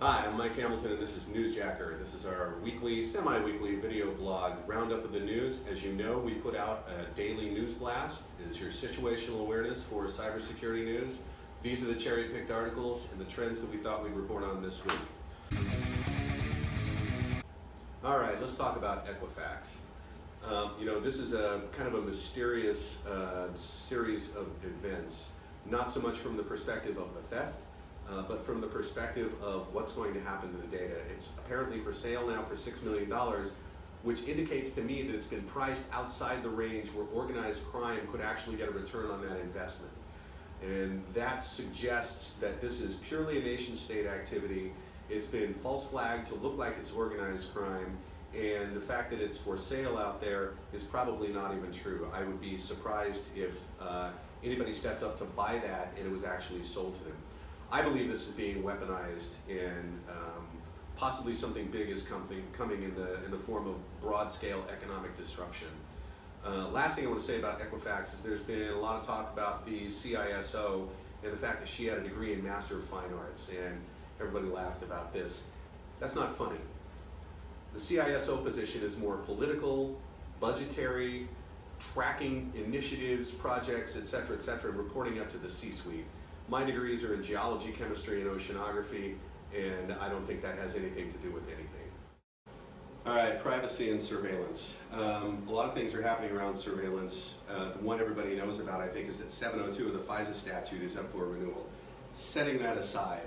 Hi, I'm Mike Hamilton and this is NewsJacker. This is our weekly, semi-weekly video blog roundup of the news. As you know, we put out a daily news blast. It is your situational awareness for cybersecurity news. These are the cherry-picked articles and the trends that we thought we'd report on this week. All right, let's talk about Equifax. This is a kind of a mysterious series of events, not so much from the perspective of the theft, but from the perspective of what's going to happen to the data. It's apparently for sale now for $6 million, which indicates to me that it's been priced outside the range where organized crime could actually get a return on that investment. And that suggests that this is purely a nation state activity. It's been false flagged to look like it's organized crime, and the fact that it's for sale out there is probably not even true. I would be surprised if anybody stepped up to buy that and it was actually sold to them. I believe this is being weaponized, and possibly something big is coming in the form of broad-scale economic disruption. Last thing I want to say about Equifax is there's been a lot of talk about the CISO and the fact that she had a degree in Master of Fine Arts, and everybody laughed about this. That's not funny. The CISO position is more political, budgetary, tracking initiatives, projects, etc., and reporting up to the C-suite. My degrees are in geology, chemistry, and oceanography, and I don't think that has anything to do with anything. All right, privacy and surveillance. A lot of things are happening around surveillance. The one everybody knows about, I think, is that 702 of the FISA statute is up for renewal. Setting that aside,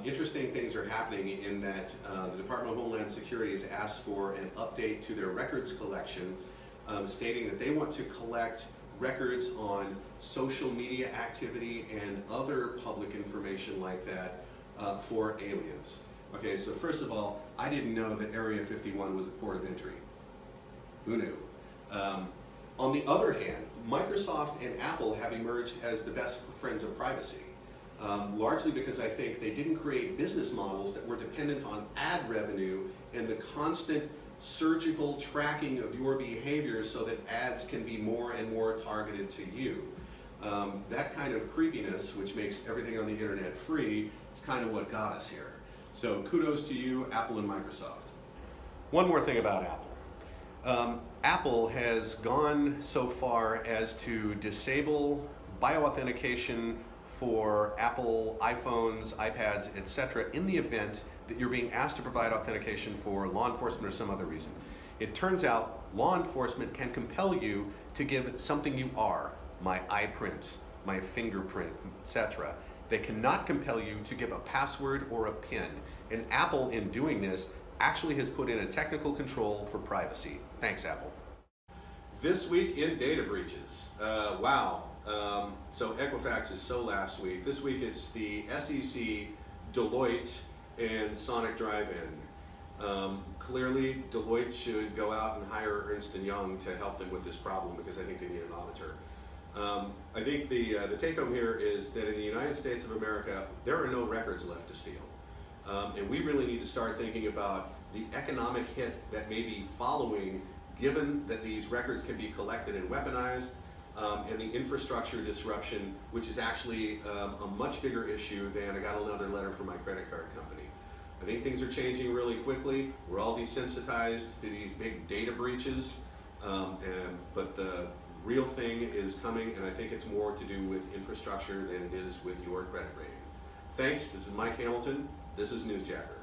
interesting things are happening in that the Department of Homeland Security has asked for an update to their records collection, stating that they want to collect records on social media activity and other public information like that for aliens. Okay, so first of all, I didn't know that Area 51 was a port of entry. Who knew? On the other hand, Microsoft and Apple have emerged as the best friends of privacy, largely because I think they didn't create business models that were dependent on ad revenue and the constant surgical tracking of your behavior so that ads can be more and more targeted to you. That kind of creepiness, which makes everything on the internet free, is kind of what got us here. So kudos to you, Apple and Microsoft. One more thing about Apple. Apple has gone so far as to disable bioauthentication for Apple iPhones, iPads, etc. in the event that you're being asked to provide authentication for law enforcement or some other reason. It turns out law enforcement can compel you to give something you are, my eye print, my fingerprint, etc. They cannot compel you to give a password or a PIN. And Apple, in doing this, actually has put in a technical control for privacy. Thanks, Apple. This week in data breaches. Wow. So Equifax is so last week. This week it's the SEC, Deloitte, and Sonic Drive-In. Clearly, Deloitte should go out and hire Ernst & Young to help them with this problem because I think they need an auditor. I think the take-home here is that in the United States of America, there are no records left to steal. And we really need to start thinking about the economic hit that may be following, given that these records can be collected and weaponized, and the infrastructure disruption, which is actually a much bigger issue than I got another letter from my credit card company. I think things are changing really quickly. We're all desensitized to these big data breaches, but the real thing is coming, and I think it's more to do with infrastructure than it is with your credit rating. Thanks, this is Mike Hamilton. This is NewsJacker.